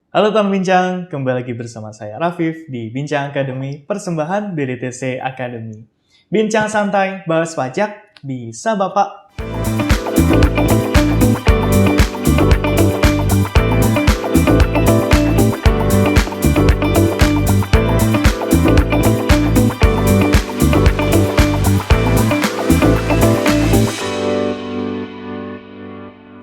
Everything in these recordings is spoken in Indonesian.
Halo teman bincang, kembali lagi bersama saya Rafif di Bincang Academy, persembahan BDTC Academy. Bincang santai, bahas pajak, bisa Bapak.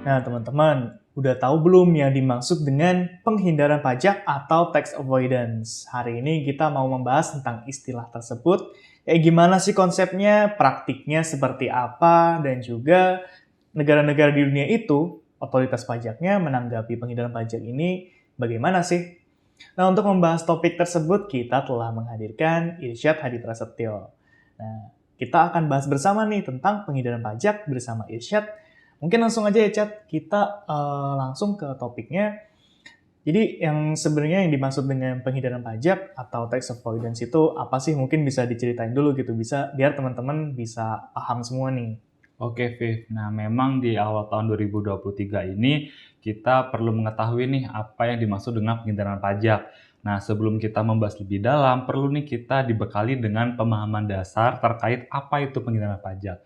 Nah teman-teman, udah tahu belum yang dimaksud dengan penghindaran pajak atau tax avoidance? Hari ini kita mau membahas tentang istilah tersebut, kayak gimana sih konsepnya, praktiknya seperti apa, dan juga negara-negara di dunia itu, otoritas pajaknya menanggapi penghindaran pajak ini bagaimana sih? Nah, untuk membahas topik tersebut, kita telah menghadirkan Irsyad Hadi Prasetyo. Nah, kita akan bahas bersama nih tentang penghindaran pajak bersama Irsyad. Mungkin langsung aja ya, Chat. Kita langsung ke topiknya. Jadi, yang sebenarnya yang dimaksud dengan penghindaran pajak atau tax avoidance itu apa sih? Mungkin bisa diceritain dulu gitu, bisa biar teman-teman bisa paham semua nih. Oke, Viv. Nah, memang di awal tahun 2023 ini kita perlu mengetahui nih apa yang dimaksud dengan penghindaran pajak. Nah, sebelum kita membahas lebih dalam, perlu nih kita dibekali dengan pemahaman dasar terkait apa itu penghindaran pajak.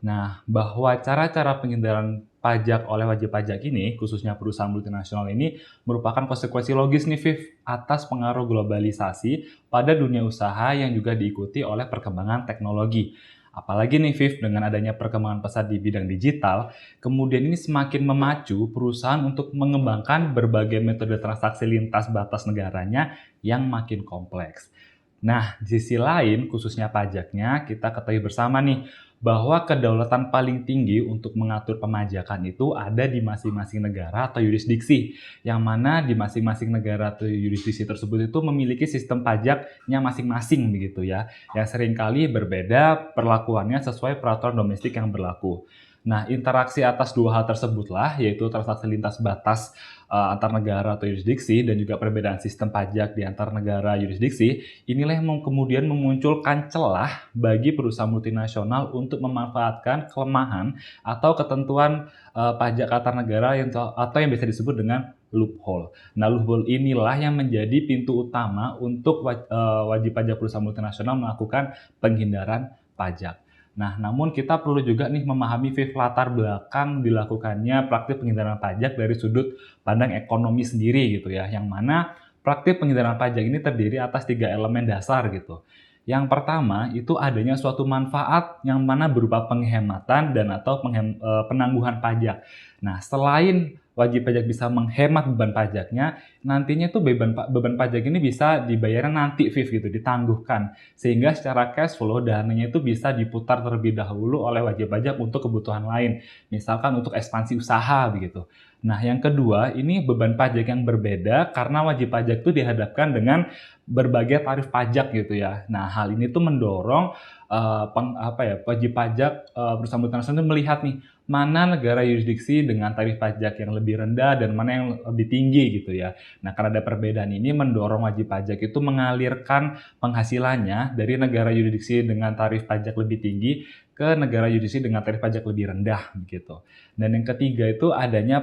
Nah, bahwa cara-cara penghindaran pajak oleh wajib pajak ini, khususnya perusahaan multinasional ini, merupakan konsekuensi logis nih, Viv, atas pengaruh globalisasi pada dunia usaha yang juga diikuti oleh perkembangan teknologi. Apalagi nih, Viv, dengan adanya perkembangan pesat di bidang digital, kemudian ini semakin memacu perusahaan untuk mengembangkan berbagai metode transaksi lintas batas negaranya yang makin kompleks. Nah, di sisi lain, khususnya pajaknya, kita ketahui bersama nih, bahwa kedaulatan paling tinggi untuk mengatur pemajakan itu ada di masing-masing negara atau yurisdiksi, yang mana di masing-masing negara atau yurisdiksi tersebut itu memiliki sistem pajaknya masing-masing begitu ya, yang seringkali berbeda perlakuannya sesuai peraturan domestik yang berlaku. Nah, interaksi atas dua hal tersebutlah, yaitu transaksi lintas batas antar negara atau yurisdiksi dan juga perbedaan sistem pajak di antar negara yurisdiksi, inilah yang kemudian memunculkan celah bagi perusahaan multinasional untuk memanfaatkan kelemahan atau ketentuan pajak antar negara atau yang biasa disebut dengan loophole. Nah, loophole inilah yang menjadi pintu utama untuk wajib pajak perusahaan multinasional melakukan penghindaran pajak. Nah, namun kita perlu juga nih memahami latar belakang dilakukannya praktik penghindaran pajak dari sudut pandang ekonomi sendiri gitu ya, yang mana praktik penghindaran pajak ini terdiri atas 3 elemen dasar gitu. Yang pertama itu adanya suatu manfaat yang mana berupa penghematan dan atau penangguhan pajak. Nah, selain wajib pajak bisa menghemat beban pajaknya, nantinya tuh beban pajak ini bisa dibayarnya nanti, Viv, gitu, ditangguhkan. Sehingga secara cash flow dananya itu bisa diputar terlebih dahulu oleh wajib pajak untuk kebutuhan lain. Misalkan untuk ekspansi usaha begitu. Nah, yang kedua, ini beban pajak yang berbeda karena wajib pajak itu dihadapkan dengan berbagai tarif pajak gitu ya. Nah, hal ini tuh mendorong wajib pajak perusahaan multinasional itu melihat nih mana negara yurisdiksi dengan tarif pajak yang lebih rendah dan mana yang lebih tinggi gitu ya. Nah, karena ada perbedaan ini mendorong wajib pajak itu mengalirkan penghasilannya dari negara yurisdiksi dengan tarif pajak lebih tinggi ke negara yurisdiksi dengan tarif pajak lebih rendah gitu. Dan yang ketiga itu adanya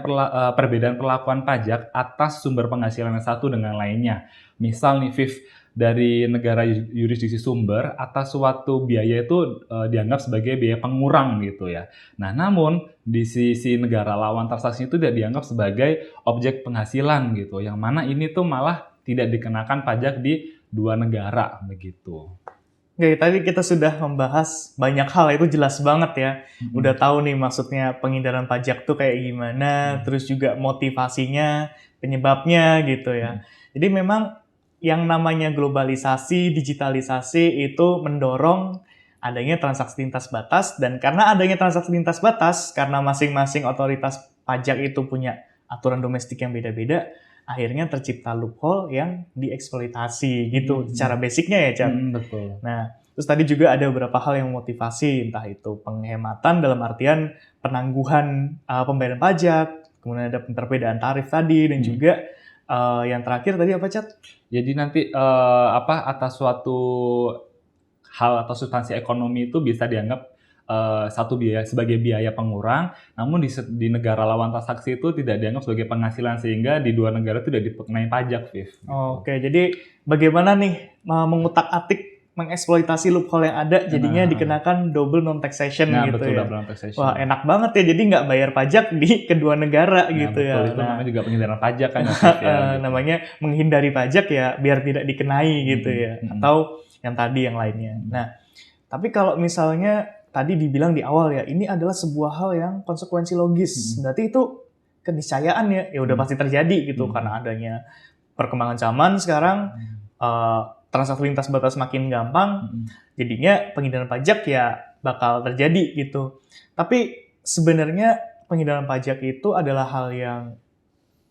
perbedaan perlakuan pajak atas sumber penghasilan yang satu dengan lainnya. Misal nih, Viv, dari negara yurisdiksi sumber atas suatu biaya itu dianggap sebagai biaya pengurang gitu ya. Nah, namun di sisi negara lawan transaksi itu tidak dianggap sebagai objek penghasilan gitu, yang mana ini tuh malah tidak dikenakan pajak di dua negara begitu. Oke, tadi kita sudah membahas banyak hal, itu jelas banget ya. Udah tahu nih maksudnya penghindaran pajak tuh kayak gimana, terus juga motivasinya, penyebabnya gitu ya. Jadi memang yang namanya globalisasi, digitalisasi itu mendorong adanya transaksi lintas batas, dan karena adanya transaksi lintas batas, karena masing-masing otoritas pajak itu punya aturan domestik yang beda-beda, akhirnya tercipta loophole yang dieksploitasi gitu, secara basicnya ya, Cak. Betul. Nah, terus tadi juga ada beberapa hal yang memotivasi, entah itu penghematan dalam artian penangguhan pembayaran pajak, kemudian ada perbedaan tarif tadi, dan juga yang terakhir tadi apa, Cat? Jadi nanti atas suatu hal atau substansi ekonomi itu bisa dianggap satu biaya sebagai biaya pengurang, namun di negara lawan transaksi itu tidak dianggap sebagai penghasilan sehingga di dua negara itu tidak dikenai pajak, Viv. Gitu. Oke, jadi bagaimana nih mengutak-atik mengeksploitasi loophole yang ada jadinya dikenakan double non taxation gitu betul, ya. double non taxation. Wah, enak banget ya, jadi nggak bayar pajak di kedua negara gitu betul, ya. Itu namanya juga penghindaran pajak kan ya, Viv, ya, gitu. Namanya menghindari pajak ya biar tidak dikenai gitu ya. Atau yang tadi yang lainnya. Nah, tapi kalau misalnya tadi dibilang di awal ya, ini adalah sebuah hal yang konsekuensi logis. Berarti itu keniscayaan ya udah pasti terjadi gitu karena adanya perkembangan zaman sekarang, transaksi lintas batas makin gampang, jadinya penghindaran pajak ya bakal terjadi gitu. Tapi sebenarnya penghindaran pajak itu adalah hal yang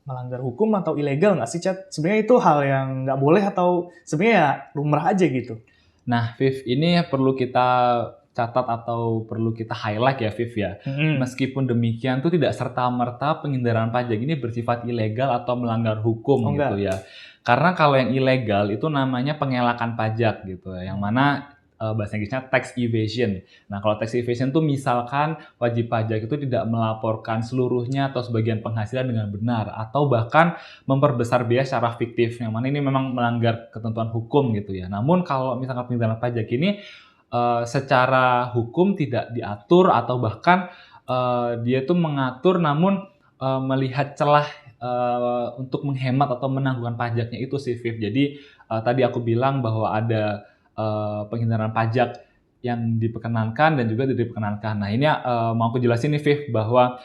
melanggar hukum atau ilegal nggak sih, Chat? Sebenarnya itu hal yang nggak boleh atau sebenarnya ya lumrah aja gitu? Nah, Viv, ini perlu kita catat atau perlu kita highlight ya, Viv ya. Meskipun demikian tuh tidak serta-merta penghindaran pajak ini bersifat ilegal atau melanggar hukum gitu ya. Karena kalau yang ilegal itu namanya pengelakan pajak gitu ya, yang mana bahasa Inggrisnya tax evasion. Nah, kalau tax evasion tuh misalkan wajib pajak itu tidak melaporkan seluruhnya atau sebagian penghasilan dengan benar atau bahkan memperbesar biaya secara fiktif, yang mana ini memang melanggar ketentuan hukum gitu ya. Namun kalau misalkan penghindaran pajak ini secara hukum tidak diatur atau bahkan dia tuh mengatur namun melihat celah untuk menghemat atau menangguhkan pajaknya itu sih, Viv. Jadi tadi aku bilang bahwa ada penghindaran pajak yang diperkenankan dan juga tidak diperkenankan. Nah, ini mau aku jelasin nih, Viv, bahwa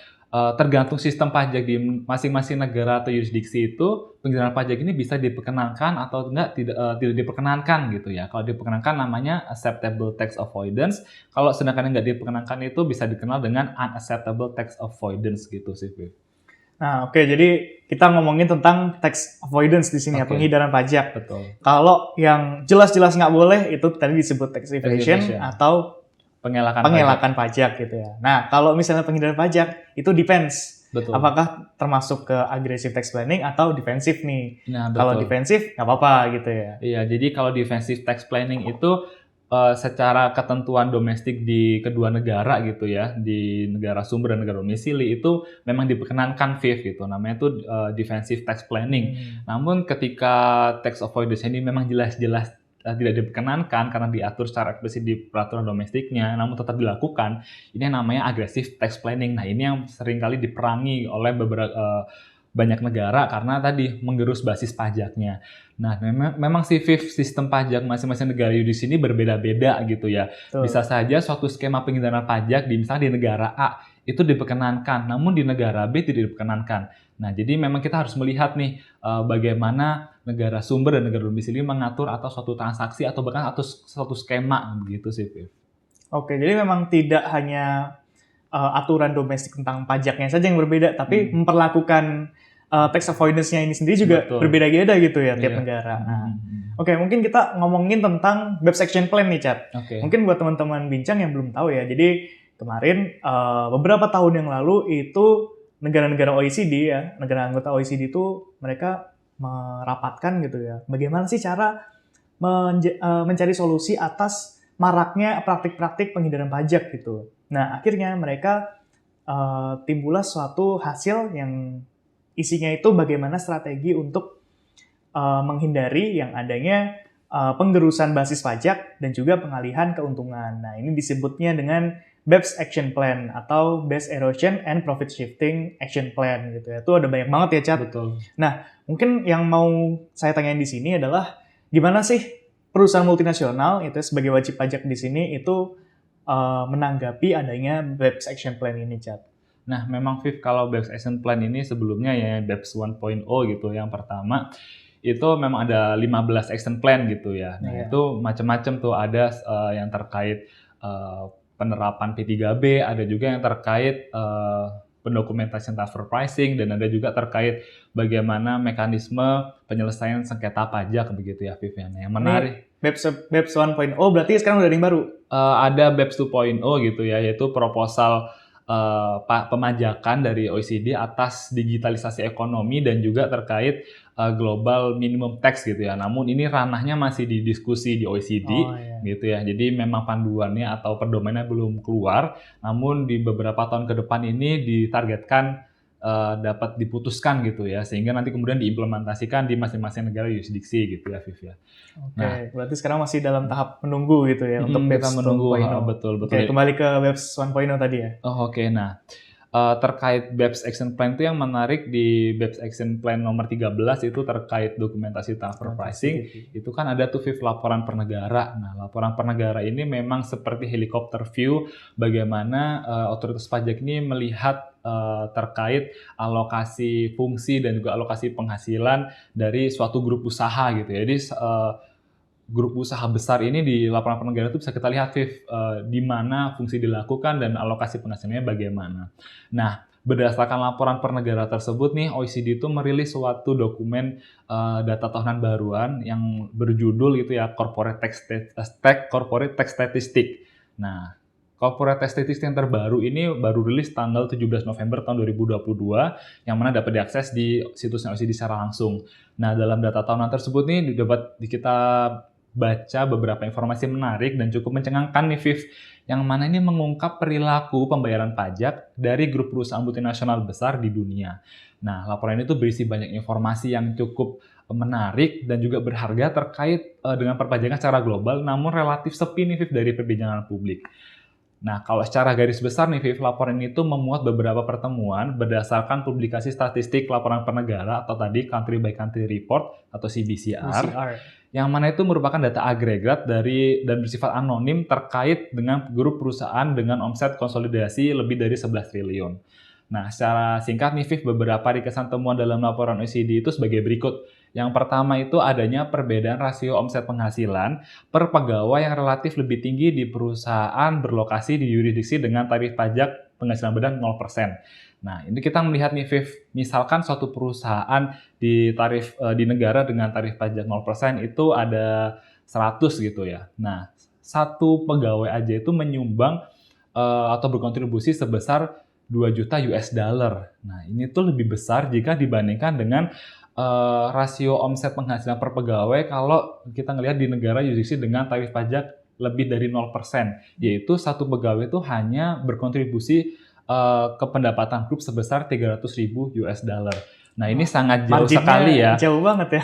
tergantung sistem pajak di masing-masing negara atau yurisdiksi itu penghindaran pajak ini bisa diperkenankan atau tidak diperkenankan gitu ya. Kalau diperkenankan namanya acceptable tax avoidance. Kalau sedangkan nggak diperkenankan itu bisa dikenal dengan unacceptable tax avoidance gitu sih, Viv. Nah, oke, jadi kita ngomongin tentang tax avoidance di sini ya, penghindaran pajak. Betul. Kalau yang jelas-jelas nggak boleh itu tadi disebut tax evasion atau pengelakan pajak gitu ya. Nah, kalau misalnya penghindaran pajak itu depends. Betul. Apakah termasuk ke aggressive tax planning atau defensif nih? Nah, kalau defensif nggak apa-apa gitu ya. Iya, jadi kalau defensive tax planning itu secara ketentuan domestik di kedua negara gitu ya, di negara sumber dan negara domisili itu memang diperkenankan, Viv, gitu. Namanya itu defensive tax planning. Namun ketika tax avoidance ini memang jelas-jelas tidak diperkenankan karena diatur secara eksplisit di peraturan domestiknya, namun tetap dilakukan, ini yang namanya aggressive tax planning. Nah, ini yang seringkali diperangi oleh banyak negara karena tadi menggerus basis pajaknya. Nah, memang sih, Viv, sistem pajak masing-masing negara di sini berbeda-beda gitu ya. Betul. Bisa saja suatu skema penghindaran pajak misalnya di negara A itu diperkenankan, namun di negara B tidak diperkenankan. Nah, jadi memang kita harus melihat nih bagaimana negara sumber dan negara domisili mengatur atau suatu transaksi atau bahkan atau suatu skema begitu sih, Viv. Oke, jadi memang tidak hanya aturan domestik tentang pajaknya saja yang berbeda, tapi memperlakukan tax avoidance-nya ini sendiri juga berbeda-beda gitu ya tiap negara. Nah, oke, mungkin kita ngomongin tentang BEPS Action Plan nih, Chat. Mungkin buat teman-teman bincang yang belum tahu ya, jadi kemarin beberapa tahun yang lalu itu negara-negara OECD ya, negara anggota OECD itu mereka merapatkan gitu ya, bagaimana sih cara mencari solusi atas maraknya praktik-praktik penghindaran pajak gitu. Nah, akhirnya mereka timbullah suatu hasil yang isinya itu bagaimana strategi untuk menghindari yang adanya penggerusan basis pajak dan juga pengalihan keuntungan. Nah, ini disebutnya dengan BEPS Action Plan atau Base Erosion and Profit Shifting Action Plan gitu ya. Itu ada banyak banget ya, Chat. Betul. Nah, mungkin yang mau saya tanyain di sini adalah gimana sih perusahaan multinasional itu sebagai wajib pajak di sini itu menanggapi adanya BEPS Action Plan ini, Chat? Nah, memang, Viv, kalau BEPS Action Plan ini sebelumnya ya BEPS 1.0 gitu, yang pertama itu memang ada 15 action plan gitu ya. Nah, itu macam-macam tuh, ada yang terkait penerapan P3B, ada juga yang terkait pendokumentasian transfer pricing, dan ada juga terkait bagaimana mekanisme penyelesaian sengketa pajak begitu ya, Viv. Yang menarik. BEPS 1.0 berarti sekarang udah ada yang baru? Ada BEPS 2.0 gitu ya, yaitu proposal pemajakan dari OECD atas digitalisasi ekonomi dan juga terkait global minimum tax gitu ya. Namun ini ranahnya masih didiskusi di OECD Oh iya. gitu ya. Jadi memang panduannya atau pedomannya belum keluar. Namun di beberapa tahun ke depan ini ditargetkan dapat diputuskan gitu ya. Sehingga nanti kemudian diimplementasikan di masing-masing negara yurisdiksi gitu ya, Viv ya. Nah, Oke, berarti sekarang masih dalam tahap menunggu gitu ya untuk kita BEPS menunggu 2.0. betul Oke, kembali ke BEPS 1.0 tadi ya. Oh, oke. Nah, terkait BEPS Action Plan itu yang menarik di BEPS Action Plan nomor 13 itu terkait dokumentasi transfer pricing. Itu kan ada tuh Viv laporan per negara. Nah, laporan per negara ini memang seperti helikopter view bagaimana otoritas pajak ini melihat terkait alokasi fungsi dan juga alokasi penghasilan dari suatu grup usaha gitu ya. Jadi grup usaha besar ini di laporan per negara itu bisa kita lihat, Viv, di mana fungsi dilakukan dan alokasi penghasilannya bagaimana. Nah, berdasarkan laporan per negara tersebut nih, OECD itu merilis suatu dokumen data tahunan baruan yang berjudul gitu ya, Corporate Tax Statistic. Nah, Corporate Tax Statistic yang terbaru ini baru rilis tanggal 17 November tahun 2022, yang mana dapat diakses di situsnya OECD secara langsung. Nah, dalam data tahunan tersebut nih dapat kita baca beberapa informasi menarik dan cukup mencengangkan nih, Viv, yang mana ini mengungkap perilaku pembayaran pajak dari grup perusahaan multinasional besar di dunia. Nah, laporan itu berisi banyak informasi yang cukup menarik dan juga berharga terkait dengan perpajakan secara global, namun relatif sepi nih, Viv, dari perbincangan publik. Nah, kalau secara garis besar nih, Viv, laporan itu memuat beberapa pertemuan berdasarkan publikasi statistik laporan per negara atau tadi Country by Country Report atau CBCR. Yang mana itu merupakan data agregat dari dan bersifat anonim terkait dengan grup perusahaan dengan omset konsolidasi lebih dari 11 triliun. Nah, secara singkat nih, Viv, beberapa ringkasan temuan dalam laporan OECD itu sebagai berikut. Yang pertama itu adanya perbedaan rasio omset penghasilan per pegawai yang relatif lebih tinggi di perusahaan berlokasi di yurisdiksi dengan tarif pajak penghasilan badan 0%. Nah, ini kita melihat nih, Viv, misalkan suatu perusahaan di negara dengan tarif pajak 0% itu ada 100 gitu ya. Nah, satu pegawai aja itu menyumbang atau berkontribusi sebesar 2 juta US dollar. Nah, ini tuh lebih besar jika dibandingkan dengan rasio omset penghasilan per pegawai kalau kita ngelihat di negara yurisdiksi dengan tarif pajak lebih dari 0%, yaitu satu pegawai itu hanya berkontribusi ke pendapatan grup sebesar 300.000 US dollar. Nah, ini sangat jauh sekali ya. Jauh banget ya.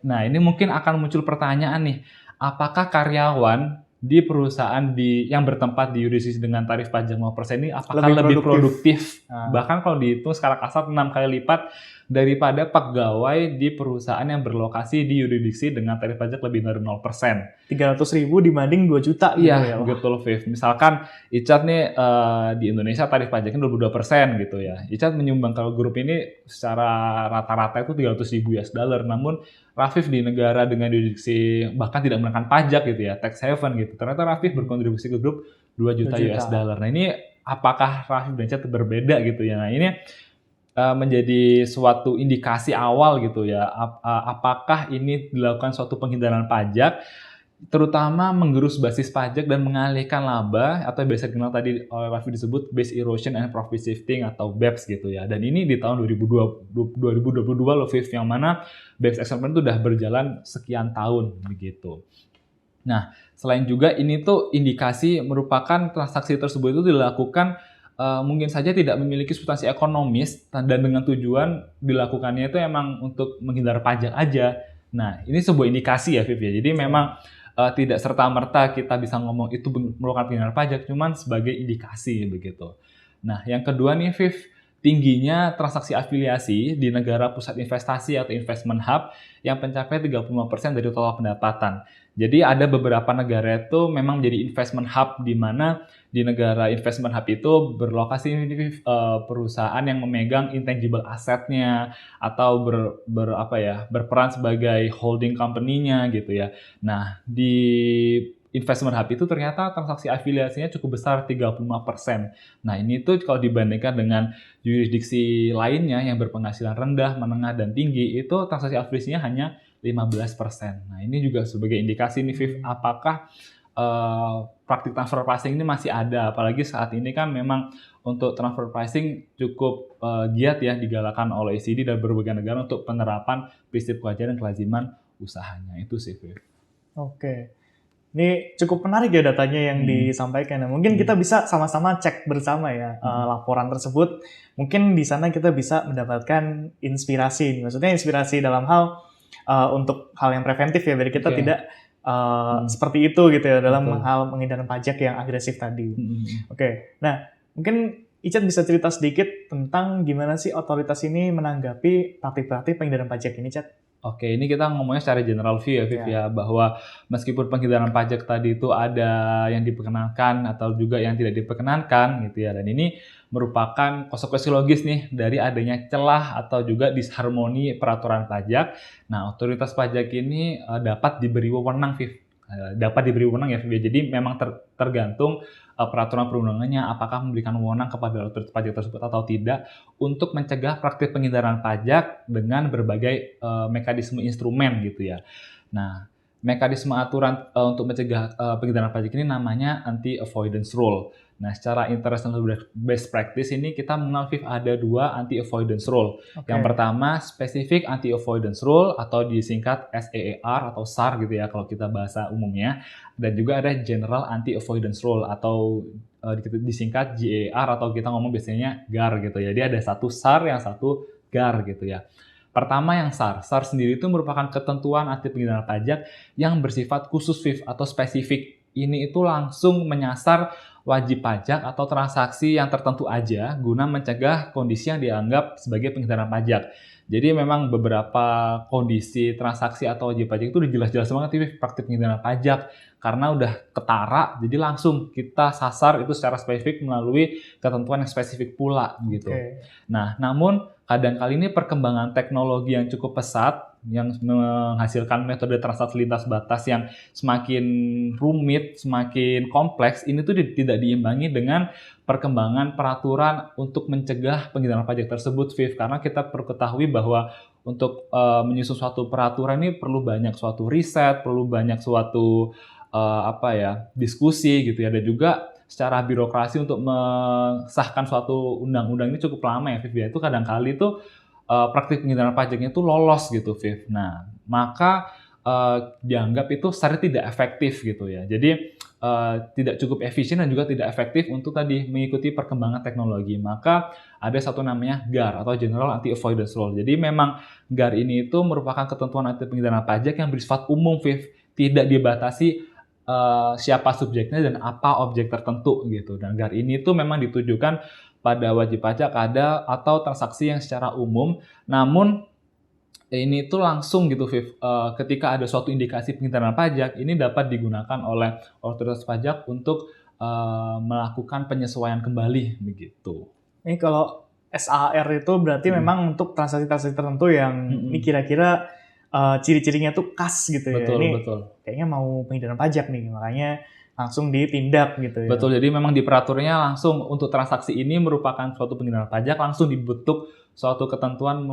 Nah, ini mungkin akan muncul pertanyaan nih, apakah karyawan di perusahaan yang bertempat di yurisdiksi dengan tarif pajak 0% ini apakah lebih produktif? Bahkan kalau dihitung skala kasar 6 kali lipat daripada pegawai di perusahaan yang berlokasi di yurisdiksi dengan tarif pajak lebih dari 0%. 300.000 dibanding 2 juta gitu ya. Iya, betul, Viv. Misalkan Icat nih di Indonesia tarif pajaknya 22% gitu ya. Icat menyumbang ke grup ini secara rata-rata itu 300.000 US dollar. Namun Rafif di negara dengan yurisdiksi bahkan tidak mengenakan pajak gitu ya, tax haven gitu. Ternyata Rafif berkontribusi ke grup 2 juta US dollar. Nah, ini apakah Rafif dan Icat berbeda gitu ya. Nah, ini menjadi suatu indikasi awal gitu ya, apakah ini dilakukan suatu penghindaran pajak, terutama menggerus basis pajak dan mengalihkan laba, atau biasa dikenal tadi oleh Raffi disebut base erosion and profit shifting atau BEPS gitu ya. Dan ini di tahun 2022 loh, Viv, yang mana BEPS Action Plan itu udah berjalan sekian tahun begitu. Nah, selain juga ini tuh indikasi merupakan transaksi tersebut itu dilakukan mungkin saja tidak memiliki substansi ekonomis dan dengan tujuan dilakukannya itu emang untuk menghindar pajak aja. Nah, ini sebuah indikasi ya, Viv ya. Jadi memang tidak serta-merta kita bisa ngomong itu merupakan penghindaran pajak, cuman sebagai indikasi begitu. Nah, yang kedua nih, Viv, tingginya transaksi afiliasi di negara pusat investasi atau investment hub yang mencapai 35% dari total pendapatan. Jadi ada beberapa negara itu memang menjadi investment hub, di mana di negara investment hub itu berlokasi perusahaan yang memegang intangible assetnya atau berperan sebagai holding company-nya gitu ya. Nah, di investment hub itu ternyata transaksi afiliasinya cukup besar, 35%. Nah, ini tuh kalau dibandingkan dengan yurisdiksi lainnya yang berpenghasilan rendah, menengah, dan tinggi, itu transaksi afiliasinya hanya 15%. Nah, ini juga sebagai indikasi nih, Viv, apakah praktik transfer pricing ini masih ada. Apalagi saat ini kan memang untuk transfer pricing cukup giat ya digalakkan oleh OECD dan berbagai negara untuk penerapan prinsip kewajaran dan kelaziman usahanya. Itu sih, Viv. Oke. Ini cukup menarik ya datanya yang disampaikan. Nah, mungkin kita bisa sama-sama cek bersama ya laporan tersebut. Mungkin di sana kita bisa mendapatkan inspirasi. Maksudnya inspirasi dalam hal untuk hal yang preventif ya. Biar kita tidak seperti itu gitu ya dalam hal penghindaran pajak yang agresif tadi. Oke. Nah, mungkin Icat bisa cerita sedikit tentang gimana sih otoritas ini menanggapi praktik-praktik penghindaran pajak ini, Cat? Oke, ini kita ngomongnya secara general view ya, Viv ya, bahwa meskipun penghindaran pajak tadi itu ada yang diperkenankan atau juga yang tidak diperkenankan gitu ya, dan ini merupakan konsekuensi logis nih dari adanya celah atau juga disharmoni peraturan pajak. Nah, otoritas pajak ini dapat diberi wewenang, Viv. Dapat diberi wewenang ya, Viv. Jadi memang tergantung peraturan perundangannya apakah memberikan wewenang kepada otoritas pajak tersebut atau tidak untuk mencegah praktik penghindaran pajak dengan berbagai mekanisme instrumen gitu ya. Nah, mekanisme aturan untuk mencegah penghindaran pajak ini namanya anti-avoidance rule. Nah, secara international best practice ini kita mengenal Viv ada 2 anti-avoidance rule. Yang pertama, specific anti-avoidance rule atau disingkat SAAR atau SAR gitu ya kalau kita bahasa umumnya. Dan juga ada general anti-avoidance rule atau disingkat GAR atau kita ngomong biasanya GAR gitu ya. Jadi ada satu SAR yang satu GAR gitu ya. Pertama yang SAR. SAR sendiri itu merupakan ketentuan anti penghindaran pajak yang bersifat khusus Viv atau spesifik. Ini itu langsung menyasar wajib pajak atau transaksi yang tertentu aja guna mencegah kondisi yang dianggap sebagai penghindaran pajak. Jadi memang beberapa kondisi transaksi atau wajib pajak itu udah jelas-jelas banget nih praktik penghindaran pajak karena udah ketara, jadi langsung kita sasar itu secara spesifik melalui ketentuan yang spesifik pula gitu. Nah, namun kadang kali ini perkembangan teknologi yang cukup pesat yang menghasilkan metode transaksi lintas batas yang semakin rumit, semakin kompleks, ini tuh tidak diimbangi dengan perkembangan peraturan untuk mencegah penghindaran pajak tersebut, Viv. Karena kita perlu ketahui bahwa untuk menyusun suatu peraturan ini perlu banyak suatu riset, perlu banyak suatu diskusi gitu ya, dan juga secara birokrasi untuk mensahkan suatu undang-undang ini cukup lama ya, Viv ya. Itu kadang-kali tuh praktik penghindaran pajaknya itu lolos gitu, Viv. Nah, maka dianggap itu secara tidak efektif gitu ya. Jadi tidak cukup efisien dan juga tidak efektif untuk tadi mengikuti perkembangan teknologi. Maka ada satu namanya GAR atau General Anti-Avoidance Rule. Jadi memang GAR ini itu merupakan ketentuan anti penghindaran pajak yang bersifat umum, Viv. Tidak dibatasi siapa subjeknya dan apa objek tertentu gitu. Dan GAR ini tuh memang ditujukan pada wajib pajak ada atau transaksi yang secara umum, namun ini tuh langsung gitu, Viv. Ketika ada suatu indikasi penghindaran pajak, ini dapat digunakan oleh otoritas pajak untuk melakukan penyesuaian kembali begitu. Ini kalau SAR itu berarti memang untuk transaksi-transaksi tertentu yang ini kira-kira ciri-cirinya tuh khas gitu ya. Betul, ini betul. Kayaknya mau penghindaran pajak nih, makanya langsung ditindak gitu ya. Betul, jadi memang di peraturannya langsung untuk transaksi ini merupakan suatu penghindaran pajak, langsung dibentuk suatu ketentuan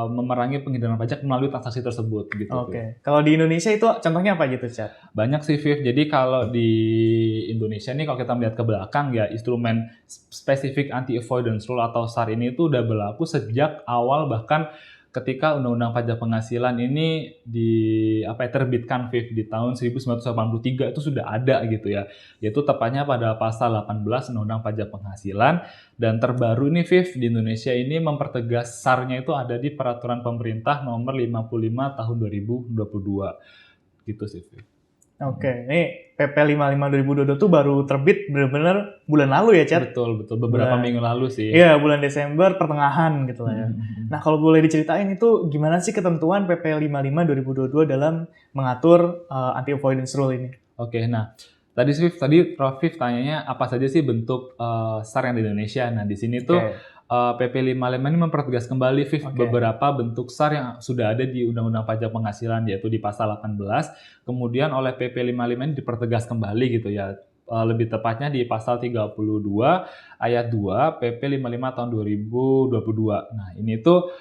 memerangi penghindaran pajak melalui transaksi tersebut gitu. Oke. Kalau di Indonesia itu contohnya apa gitu, Chat? Banyak sih, Viv. Jadi kalau di Indonesia nih kalau kita melihat ke belakang ya, instrumen Specific Anti-Avoidance Rule atau SAR ini itu udah berlaku sejak awal, bahkan ketika Undang-Undang Pajak Penghasilan ini terbitkan, Viv, di tahun 1983 itu sudah ada gitu ya. Yaitu tepatnya pada pasal 18 Undang-Undang Pajak Penghasilan. Dan terbaru ini, Viv, di Indonesia ini mempertegas SAR-nya itu ada di Peraturan Pemerintah Nomor 55 Tahun 2022. Gitu sih, Viv. Oke, ini PP 55 2022 tuh baru terbit benar-benar bulan lalu ya, Chat? Betul, beberapa minggu lalu sih. Iya, bulan Desember pertengahan gitu lah ya. Nah, kalau boleh diceritain itu gimana sih ketentuan PP 55 2022 dalam mengatur anti-avoidance rule ini? Oke, nah tadi Prof. Viv tanyanya apa saja sih bentuk SAR yang di Indonesia. Nah, di sini tuh PP 55 ini mempertegas kembali, Viv, beberapa bentuk SAR yang sudah ada di Undang-Undang Pajak Penghasilan, yaitu di pasal 18. Kemudian oleh PP 55 ini dipertegas kembali gitu ya. Lebih tepatnya di pasal 32 ayat 2 PP 55 tahun 2022. Nah, ini tuh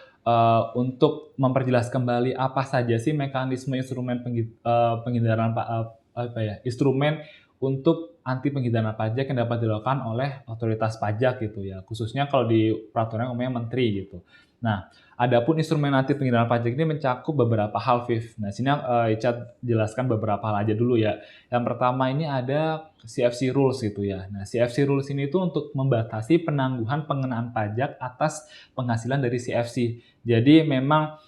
untuk memperjelas kembali apa saja sih mekanisme instrumen penghindaran instrumen untuk anti penghindaran pajak yang dapat dilakukan oleh otoritas pajak gitu ya, khususnya kalau di peraturan umumnya menteri gitu. Nah, adapun instrumen anti penghindaran pajak ini mencakup beberapa hal, Viv. Nah, sini Ica jelaskan beberapa hal aja dulu ya. Yang pertama ini ada CFC Rules gitu ya. Nah, CFC Rules ini itu untuk membatasi penangguhan pengenaan pajak atas penghasilan dari CFC. Jadi memang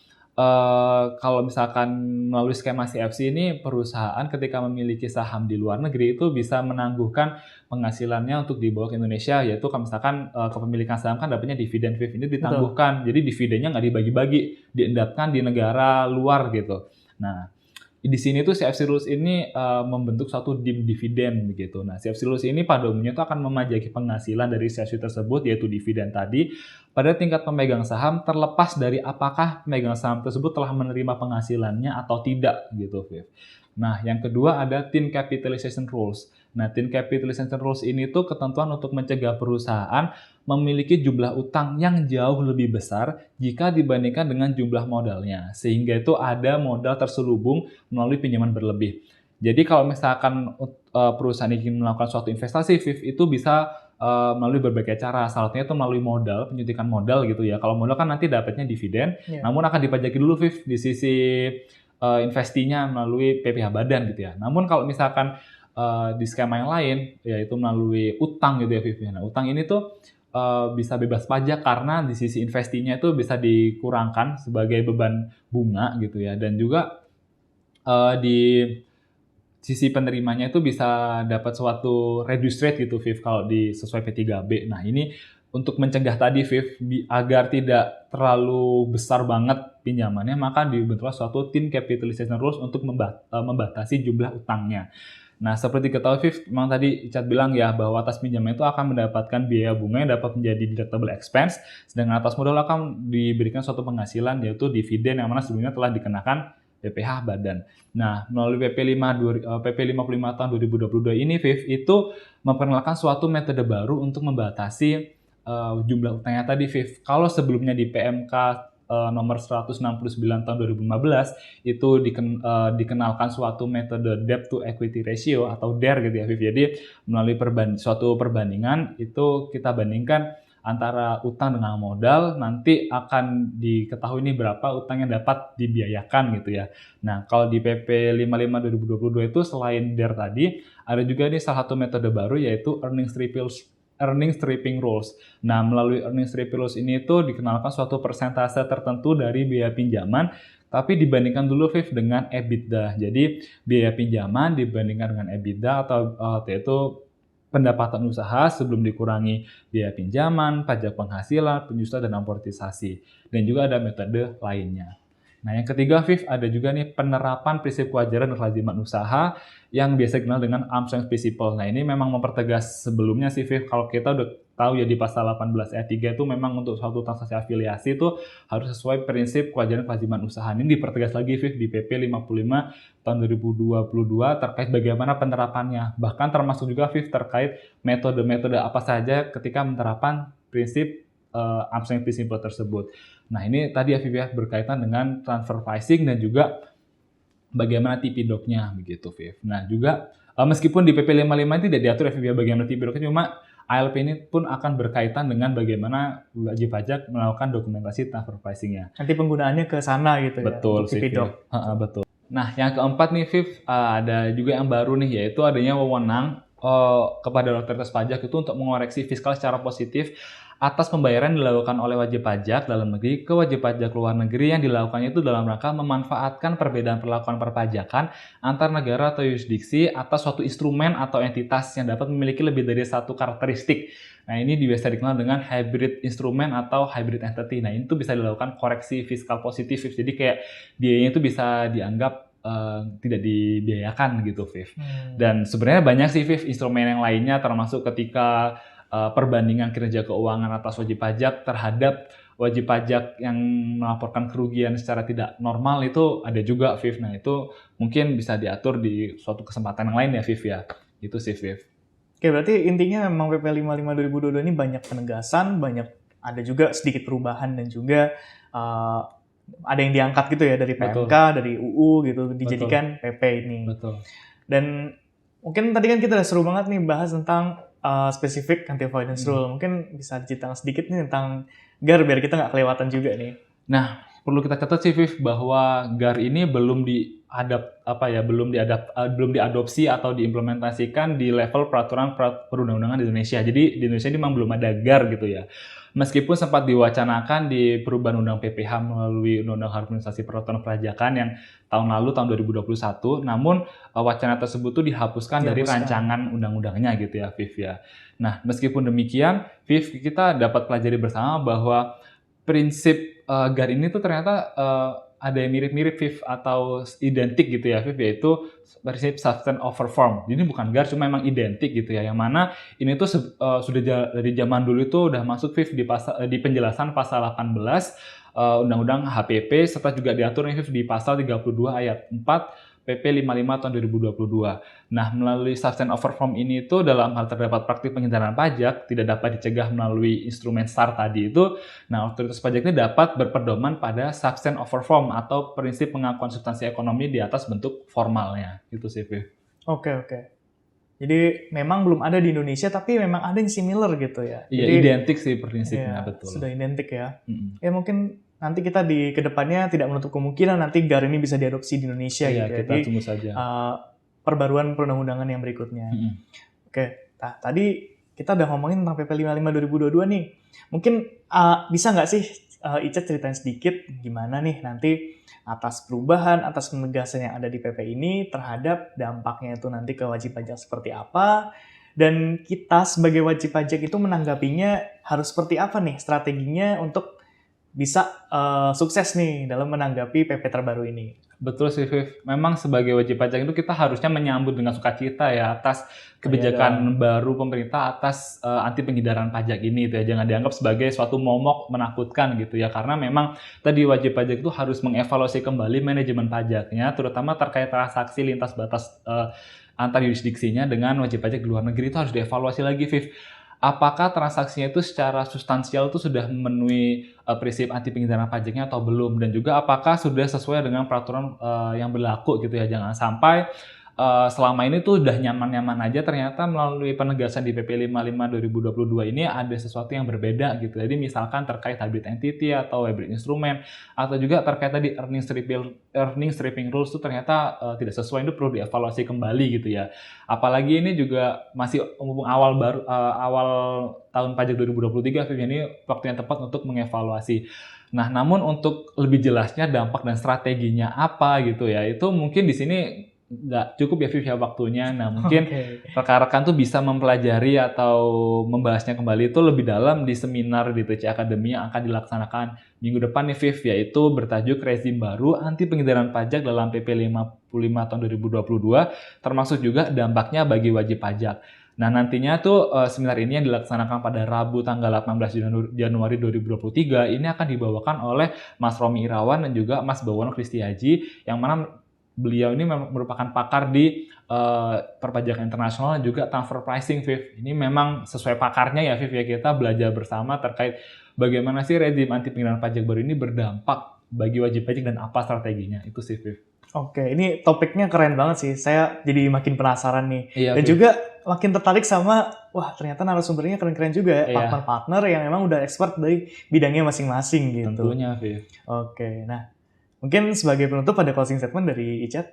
kalau misalkan melalui skema CFC ini, perusahaan ketika memiliki saham di luar negeri itu bisa menangguhkan penghasilannya untuk dibawa ke Indonesia, yaitu kalau misalkan kepemilikan saham kan dapatnya dividen, Viv, ini Betul. ditangguhkan. Jadi dividennya nggak dibagi-bagi, diendapkan di negara luar gitu. Nah, di sini tuh CFC Rules ini membentuk suatu dividen begitu. Nah, CFC Rules ini pada umumnya itu akan memajaki penghasilan dari CFC tersebut, yaitu dividen tadi, pada tingkat pemegang saham terlepas dari apakah pemegang saham tersebut telah menerima penghasilannya atau tidak gitu, Viv. Nah, yang kedua ada Thin Capitalization Rules. Nah, Thin Capitalization Rules ini tuh ketentuan untuk mencegah perusahaan memiliki jumlah utang yang jauh lebih besar jika dibandingkan dengan jumlah modalnya. Sehingga itu ada modal terselubung melalui pinjaman berlebih. Jadi kalau misalkan perusahaan ingin melakukan suatu investasi, Viv, itu bisa melalui berbagai cara. Salah satunya itu melalui modal, penyuntikan modal gitu ya. Kalau modal kan nanti dapatnya dividen, namun akan dipajaki dulu, Viv, di sisi investinya melalui PPh badan gitu ya. Namun kalau misalkan di skema yang lain, yaitu melalui utang gitu ya, Viv. Nah, utang ini tuh bisa bebas pajak karena di sisi investinya itu bisa dikurangkan sebagai beban bunga gitu ya, dan juga di sisi penerimanya itu bisa dapat suatu reduced rate gitu, Viv, kalau di sesuai P3B. Nah, ini untuk mencegah tadi, Viv, agar tidak terlalu besar banget pinjamannya, maka dibentuklah suatu Thin Capitalization Rules untuk membatasi jumlah utangnya. Nah, seperti ketahui, Viv, memang tadi Icat bilang ya bahwa atas pinjaman itu akan mendapatkan biaya bunga yang dapat menjadi deductible expense, sedangkan atas modal akan diberikan suatu penghasilan yaitu dividen yang mana sebelumnya telah dikenakan PPh badan. Nah, melalui PP 55 tahun 2022 ini, Viv, itu memperkenalkan suatu metode baru untuk membatasi jumlah utangnya tadi, Viv. Kalau sebelumnya di PMK nomor 169 tahun 2015 itu dikenalkan suatu metode debt to equity ratio atau DER gitu ya, Viv. Jadi melalui suatu perbandingan itu kita bandingkan antara utang dengan modal, nanti akan diketahui nih berapa utang yang dapat dibiayakan gitu ya. Nah, kalau di PP 55 2022 itu selain DER tadi, ada juga nih salah satu metode baru yaitu Earnings Stripping Rules. Nah, melalui Earnings Stripping Rules ini itu dikenalkan suatu persentase tertentu dari biaya pinjaman, tapi dibandingkan dulu, Viv, dengan EBITDA. Jadi, biaya pinjaman dibandingkan dengan EBITDA atau yaitu pendapatan usaha sebelum dikurangi biaya pinjaman, pajak penghasilan, penyusutan, dan amortisasi. Dan juga ada metode lainnya. Nah, yang ketiga, Viv, ada juga nih penerapan prinsip kewajaran dan kelaziman usaha yang biasa dikenal dengan arm's length principle. Nah, ini memang mempertegas sebelumnya sih, Viv. Kalau kita udah tahu ya di pasal 18 ayat 3 itu memang untuk suatu transaksi afiliasi itu harus sesuai prinsip kewajaran dan kelaziman usaha. Ini dipertegas lagi, Viv, di PP 55 tahun 2022 terkait bagaimana penerapannya. Bahkan termasuk juga, Viv, terkait metode-metode apa saja ketika menerapkan prinsip arm's length principle tersebut. Nah, ini tadi ya, Viv, ya, berkaitan dengan transfer pricing dan juga bagaimana TP-Doc-nya begitu, Viv. Nah, juga meskipun di PP 55 tidak diatur ya, Viv, ya, bagaimana TP-Doc-nya, cuma ALP ini pun akan berkaitan dengan bagaimana wajib pajak melakukan dokumentasi transfer pricing-nya. Nanti penggunaannya ke sana gitu ya. Betul sih, Viv. Betul. Nah, yang keempat nih, Viv, ada juga yang baru nih, yaitu adanya wewenang kepada otoritas pajak itu untuk mengoreksi fiskal secara positif atas pembayaran yang dilakukan oleh wajib pajak dalam negeri ke wajib pajak luar negeri yang dilakukannya itu dalam rangka memanfaatkan perbedaan perlakuan perpajakan antar negara atau yurisdiksi atas suatu instrumen atau entitas yang dapat memiliki lebih dari satu karakteristik. Nah, ini biasa dikenal dengan hybrid instrumen atau hybrid entity. Nah, ini tuh bisa dilakukan koreksi fiskal positif. Jadi kayak biayanya itu bisa dianggap tidak dibiayakan gitu, Viv. Dan sebenarnya banyak sih, Viv, instrumen yang lainnya termasuk ketika perbandingan kinerja keuangan atas wajib pajak terhadap wajib pajak yang melaporkan kerugian secara tidak normal itu ada juga, Viv. Nah, itu mungkin bisa diatur di suatu kesempatan yang lain ya, Viv, ya. Itu sih, Viv. Oke, berarti intinya memang PP 55 2022 ini banyak penegasan, ada juga sedikit perubahan dan juga ada yang diangkat gitu ya dari PMK, dari UU gitu, dijadikan PP ini. Betul. Dan mungkin tadi kan kita udah seru banget nih bahas tentang spesifik anti-avoidance rule. Mungkin bisa diceritakan sedikit nih tentang GAR biar kita nggak kelewatan juga nih. Nah, perlu kita catat sih, Viv, bahwa GAR ini belum diadopsi atau diimplementasikan di level peraturan perundang-undangan di Indonesia. Jadi di Indonesia ini memang belum ada GAR gitu ya. Meskipun sempat diwacanakan di perubahan undang PPH melalui Undang-Undang Harmonisasi Peraturan Perpajakan yang tahun lalu, tahun 2021, namun wacana tersebut tuh dihapuskan dari rancangan undang-undangnya gitu ya, Viv ya. Nah, meskipun demikian, Viv, kita dapat pelajari bersama bahwa prinsip GAR ini tuh ternyata ada yang mirip-mirip, Viv, atau identik gitu ya, Viv, yaitu prinsip substance over form. Jadi bukan GAR, cuma memang identik gitu ya, yang mana ini tuh sudah dari zaman dulu itu udah masuk, Viv, di penjelasan pasal 18 Undang-Undang HPP, serta juga diatur nih, Viv, di pasal 32 ayat 4 PP 55 tahun 2022. Nah, melalui substance over form ini itu dalam hal terdapat praktik penghindaran pajak tidak dapat dicegah melalui instrumen SAR tadi itu. Nah, otoritas pajak ini dapat berpedoman pada substance over form atau prinsip pengakuan substansi ekonomi di atas bentuk formalnya. Itu sih, Viv. Oke. Jadi memang belum ada di Indonesia, tapi memang ada yang similar gitu ya. Iya, jadi, identik sih prinsipnya, ya, betul. Sudah identik ya. Ya mungkin nanti kita di kedepannya tidak menutup kemungkinan nanti GAR ini bisa diadopsi di Indonesia iya, gitu ya. Kita tunggu saja. Perbaruan perundang-undangan yang berikutnya. Oke, nah tadi kita udah ngomongin tentang PP 55 2022 nih. Mungkin bisa nggak sih Ica ceritain sedikit gimana nih nanti atas perubahan, atas penegasan yang ada di PP ini terhadap dampaknya itu nanti ke wajib pajak seperti apa, dan kita sebagai wajib pajak itu menanggapinya harus seperti apa nih strateginya untuk bisa sukses nih dalam menanggapi PP terbaru ini. Betul sih, Viv. Memang sebagai wajib pajak itu kita harusnya menyambut dengan sukacita ya atas kebijakan baru pemerintah atas anti penghindaran pajak ini gitu ya. Jangan dianggap sebagai suatu momok menakutkan gitu ya. Karena memang tadi wajib pajak itu harus mengevaluasi kembali manajemen pajaknya, terutama terkait transaksi lintas batas antar yurisdiksinya dengan wajib pajak di luar negeri itu harus dievaluasi lagi, Viv. Apakah transaksinya itu secara substansial itu sudah memenuhi prinsip anti penghindaran pajaknya atau belum, dan juga apakah sudah sesuai dengan peraturan yang berlaku gitu ya. Jangan sampai selama ini tuh udah nyaman-nyaman aja, ternyata melalui penegasan di PP 55 2022 ini ada sesuatu yang berbeda gitu. Jadi misalkan terkait hybrid entity atau hybrid instrumen, atau juga terkait tadi earning stripping rules itu ternyata tidak sesuai, itu perlu dievaluasi kembali gitu ya. Apalagi ini juga masih awal tahun pajak 2023, ini waktu yang tepat untuk mengevaluasi. Nah, namun untuk lebih jelasnya dampak dan strateginya apa gitu ya, itu mungkin di sini nggak cukup ya, Viv, ya waktunya. Nah, mungkin rekan-rekan tuh bisa mempelajari atau membahasnya kembali itu lebih dalam di seminar di TC Academy yang akan dilaksanakan minggu depan nih, Viv, yaitu bertajuk Rezim Baru Anti Penghindaran Pajak dalam PP 55 tahun 2022, termasuk juga dampaknya bagi wajib pajak. Nah, nantinya tuh seminar ini yang dilaksanakan pada Rabu tanggal 18 Januari 2023 ini akan dibawakan oleh Mas Romi Irawan dan juga Mas Bawono Kristiaji, yang mana beliau ini merupakan pakar di perpajakan internasional dan juga transfer pricing, Viv. Ini memang sesuai pakarnya ya, Viv, ya. Kita belajar bersama terkait bagaimana sih rezim anti penghindaran pajak baru ini berdampak bagi wajib pajak dan apa strateginya. Itu sih, Viv. Oke, ini topiknya keren banget sih. Saya jadi makin penasaran nih. Iya, dan Viv, juga makin tertarik sama, wah ternyata narasumbernya keren-keren juga ya. Iya. Partner-partner yang memang udah expert dari bidangnya masing-masing gitu. Tentunya, Viv. Oke, nah mungkin sebagai penutup ada closing statement dari Icat.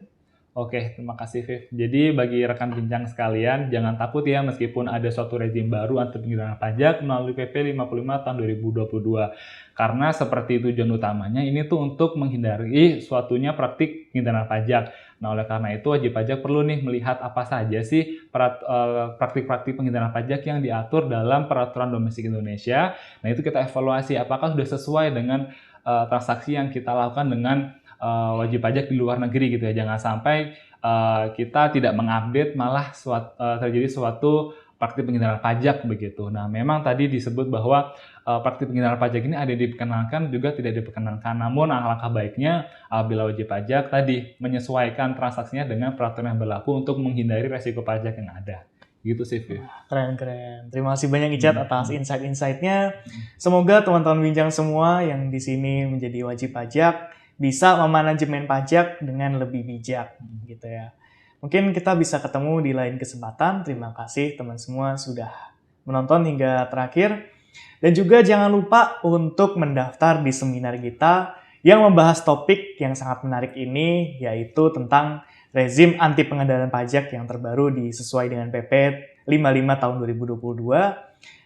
Oke, terima kasih, Viv. Jadi bagi rekan bincang sekalian, jangan takut ya meskipun ada suatu rezim baru anti penghindaran pajak melalui PP 55 tahun 2022. Karena seperti tujuan utamanya ini tuh untuk menghindari suatunya praktik penghindaran pajak. Nah, oleh karena itu wajib pajak perlu nih melihat apa saja sih praktik-praktik penghindaran pajak yang diatur dalam peraturan domestik Indonesia. Nah, itu kita evaluasi apakah sudah sesuai dengan transaksi yang kita lakukan dengan wajib pajak di luar negeri gitu ya. Jangan sampai kita tidak mengupdate malah terjadi suatu praktik penghindaran pajak begitu. Nah, memang tadi disebut bahwa praktik penghindaran pajak ini ada diperkenankan juga tidak diperkenankan. Namun alangkah baiknya bila wajib pajak tadi menyesuaikan transaksinya dengan peraturan yang berlaku untuk menghindari resiko pajak yang ada. Gitu sih, Viv. Keren-keren. Terima kasih banyak Icat atas insight-insightnya. Semoga teman-teman bincang semua yang di sini menjadi wajib pajak bisa memanajemen pajak dengan lebih bijak gitu ya. Mungkin kita bisa ketemu di lain kesempatan. Terima kasih teman semua sudah menonton hingga terakhir. Dan juga jangan lupa untuk mendaftar di seminar kita yang membahas topik yang sangat menarik ini, yaitu tentang rezim anti pengendalian pajak yang terbaru sesuai dengan PP 55 tahun 2022.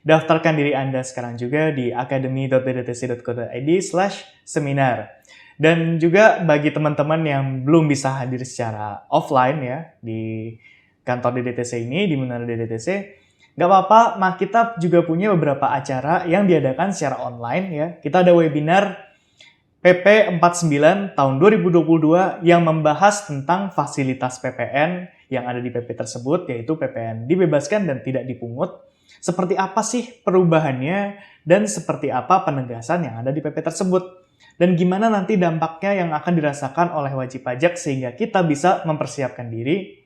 Daftarkan diri Anda sekarang juga di academy.bdtc.co.id/seminar. Dan juga bagi teman-teman yang belum bisa hadir secara offline ya di kantor DDTC ini, di Menara DDTC, nggak apa-apa, kita juga punya beberapa acara yang diadakan secara online ya. Kita ada webinar PP 49 tahun 2022 yang membahas tentang fasilitas PPN yang ada di PP tersebut, yaitu PPN dibebaskan dan tidak dipungut. Seperti apa sih perubahannya dan seperti apa penegasan yang ada di PP tersebut. Dan gimana nanti dampaknya yang akan dirasakan oleh wajib pajak sehingga kita bisa mempersiapkan diri.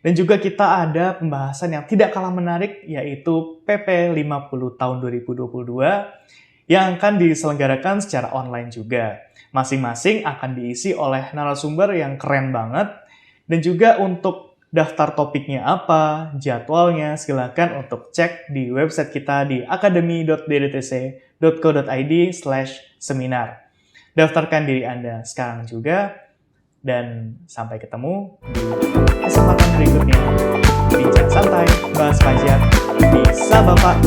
Dan juga kita ada pembahasan yang tidak kalah menarik, yaitu PP 50 tahun 2022 yang akan diselenggarakan secara online juga. Masing-masing akan diisi oleh narasumber yang keren banget. Dan juga untuk daftar topiknya apa, jadwalnya, silakan untuk cek di website kita di academy.bdtc.co.id/seminar. Daftarkan diri Anda sekarang juga, dan sampai ketemu di kesempatan berikutnya. Bincang santai, bahas pajak, bisa Bapak.